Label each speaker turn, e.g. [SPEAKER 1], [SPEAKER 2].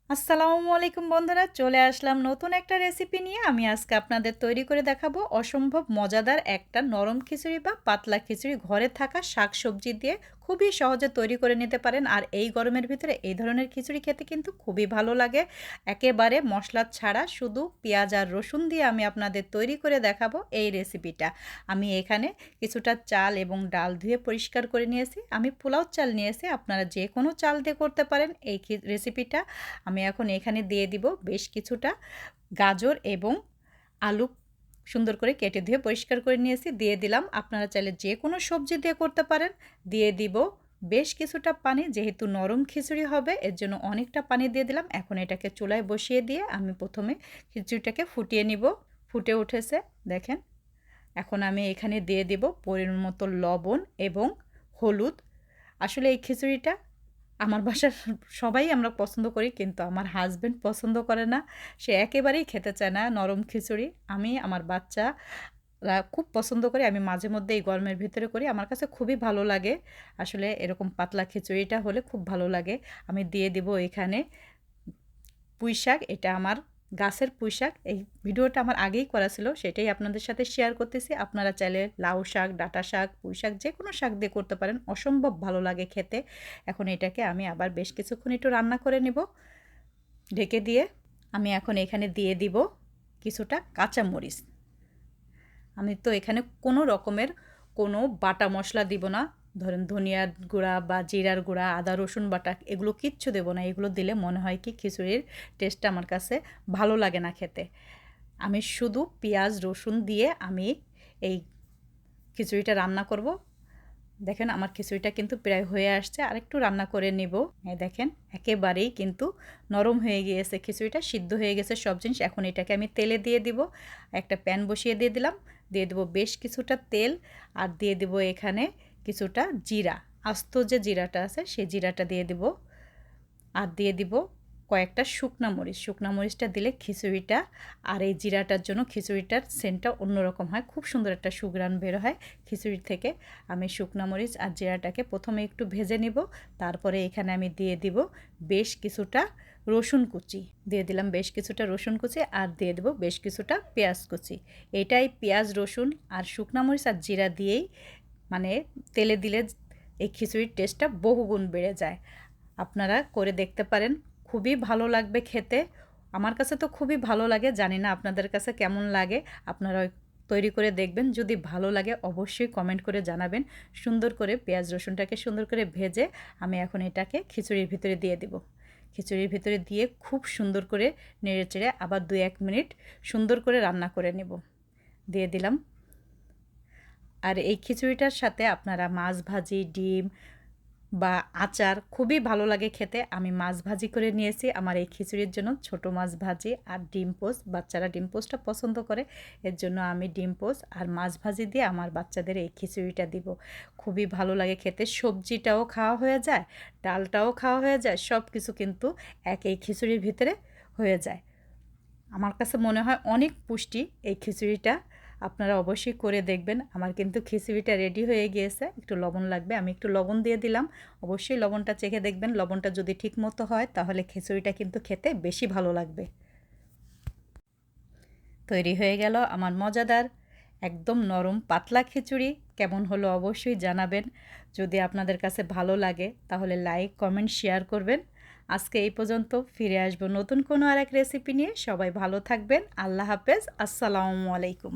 [SPEAKER 1] আসসালামু আলাইকুম বন্ধুরা, চলে আসলাম নতুন একটা রেসিপি নিয়ে। আমি আজকে আপনাদের তৈরি করে দেখাবো অসম্ভব মজাদার একটা নরম খিচুড়ি বা পাতলা খিচুড়ি। ঘরে থাকা শাকসবজি দিয়ে খুবই সহজে তৈরি করে নিতে পারেন। আর এই গরমের ভিতরে এই ধরনের খিচুড়ি খেতে কিন্তু খুবই ভালো লাগে। একেবারে মশলা ছাড়া শুধু পেঁয়াজ আর রসুন দিয়ে আমি আপনাদের তৈরি করে দেখাবো এই রেসিপিটা। আমি এখানে কিছুটা চাল এবং ডাল ধুয়ে পরিষ্কার করে নিয়েছি। আমি পোলাও চাল নিয়েছি, আপনারা যে কোনো চাল দিয়ে করতে পারেন এই রেসিপিটা। আমি এখন এখানে দিয়ে দিব বেশ কিছুটা গাজর এবং আলু সুন্দর করে কেটে ধুয়ে পরিষ্কার করে নিয়েছি, দিয়ে দিলাম। আপনারা চাইলে যে কোনো সবজি দিয়ে করতে পারেন। দিয়ে দিব বেশ কিছুটা পানি, যেহেতু নরম খিচুড়ি হবে এর জন্য অনেকটা পানি দিয়ে দিলাম। এখন এটাকে চুলায় বসিয়ে দিয়ে আমি প্রথমে খিচুড়িটাকে ফুটিয়ে নিব। ফুটে উঠেছে দেখেন। এখন আমি এখানে দিয়ে দিব পরিমাণ মতো লবণ এবং হলুদ। আসলে এই খিচুড়িটা আমার বাসার সবাই আমরা পছন্দ করি, কিন্তু আমার হাজব্যান্ড পছন্দ করে না। সে একেবারেই খেতে চায় না নরম খিচুড়ি। আমি আমার বাচ্চারা খুব পছন্দ করি। আমি মাঝে মধ্যে এই গরমের ভিতরে করি, আমার কাছে খুবই ভালো লাগে। আসলে এরকম পাতলা খিচুড়িটা হলে খুব ভালো লাগে। আমি দিয়ে দিব এখানে পুঁইশাক। এটা আমার গাছের পুঁইশাক। এই ভিডিওটা আমার আগেই করা ছিল, সেটাই আপনাদের সাথে শেয়ার করতেছি। আপনারা চাইলে লাউ শাক, ডাঁটা শাক, পুঁইশাক যে কোনো শাক দিয়ে করতে পারেন, অসম্ভব ভালো লাগে খেতে। এখন এটাকে আমি আবার বেশ কিছুক্ষণ একটু রান্না করে নেব ঢেকে দিয়ে। আমি এখন এখানে দিয়ে দিব কিছুটা কাঁচামরিচ। আমি তো এখানে কোনো রকমের কোনো বাটা মশলা দিব না। ধরেন ধনিয়ার গুঁড়া বা জিরার গুঁড়া, আদা রসুন বাটা, এগুলো কিচ্ছু দেবো না। এগুলো দিলে মনে হয় কি খিচুড়ির টেস্টটা আমার কাছে ভালো লাগে না খেতে। আমি শুধু পেঁয়াজ রসুন দিয়ে আমি এই খিচুড়িটা রান্না করব। দেখেন আমার খিচুড়িটা কিন্তু প্রায় হয়ে আসছে, আরেকটু রান্না করে নেব। দেখেন একেবারেই কিন্তু নরম হয়ে গিয়েছে, খিচুড়িটা সিদ্ধ হয়ে গেছে সব জিনিস। এখন এটাকে আমি তেলে দিয়ে দিব। একটা প্যান বসিয়ে দিয়ে দিলাম, দিয়ে দেবো বেশ কিছুটা তেল, আর দিয়ে দেব এখানে কিছুটা জিরা। আস্ত যে জিরাটা আছে সেই জিরাটা দিয়ে দেব, আর দিয়ে দিব কয়েকটা শুকনা মরিচ। শুকনা মরিচটা দিলে খিচুড়িটা আর এই জিরাটার জন্য খিচুড়িটার সেন্টটা অন্যরকম হয়, খুব সুন্দর একটা সুঘ্রাণ বের হয় খিচুড়ির থেকে। আমি শুকনা মরিচ আর জিরাটাকে প্রথমে একটু ভেজে নিব। তারপরে এখানে আমি দিয়ে দিব বেশ কিছুটা রসুন কুচি। দিয়ে দিলাম বেশ কিছুটা রসুন কুচি, আর দিয়ে দেবো বেশ কিছুটা পেঁয়াজ কুচি। এটাই পেঁয়াজ রসুন আর শুকনা মরিচ আর জিরা দিয়েই মানে তেলে দিলে এই খিচুড়ির টেস্টটা বহুগুণ বেড়ে যায়। আপনারা করে দেখতে পারেন, খুবই ভালো লাগবে খেতে। আমার কাছে তো খুবই ভালো লাগে, জানি না আপনাদের কাছে কেমন লাগে। আপনারা তৈরি করে দেখবেন, যদি ভালো লাগে অবশ্যই কমেন্ট করে জানাবেন। সুন্দর করে পেঁয়াজ রসুনটাকে সুন্দর করে ভেজে আমি এখন এটাকে খিচুড়ির ভিতরে দিয়ে দেব। খিচুড়ির ভিতরে দিয়ে খুব সুন্দর করে নেড়েচেড়ে আবার 2-1 মিনিট সুন্দর করে রান্না করে নেব। দিয়ে দিলাম। আর এই খিচুড়িটার সাথে আপনারা মাছ ভাজি, ডিম বা আচার খুবই ভালো লাগে খেতে। আমি মাছ ভাজি করে নিয়েছি আমার এই খিচুড়ির জন্য, ছোট মাছ ভাজি আর ডিম পোস্ট। বাচ্চারা ডিম পোস্টটা পছন্দ করে, এর জন্য আমি ডিম পোস্ট আর মাছ ভাজি দিয়ে আমার বাচ্চাদের এই খিচুড়িটা দিব। খুবই ভালো লাগে খেতে। সবজিটাও খাওয়া হয়ে যায়, ডালটাও খাওয়া হয়ে যায়, সব কিছু কিন্তু এই খিচুড়ির ভিতরে হয়ে যায়। আমার কাছে মনে হয় অনেক পুষ্টি এই খিচুড়িটা। আপনারা অবশ্যই করে দেখবেন। আমার কিন্তু খিচুড়িটা রেডি হয়ে গিয়েছে, একটু লবণ লাগবে, আমি একটু লবণ দিয়ে দিলাম। অবশ্যই লবণটা চেখে দেখবেন, লবণটা যদি ঠিক মতো হয় তাহলে খিচুড়িটা কিন্তু খেতে বেশি ভালো লাগবে। তৈরি হয়ে গেল আমার মজাদার একদম নরম পাতলা খিচুড়ি। কেমন হলো অবশ্যই জানাবেন। যদি আপনাদের কাছে ভালো লাগে তাহলে লাইক কমেন্ট শেয়ার করবেন। আজকে এই পর্যন্ত, ফিরে আসবো নতুন কোনো আর এক রেসিপি নিয়ে। সবাই ভালো থাকবেন। আল্লাহ হাফেজ। আসসালামু আলাইকুম।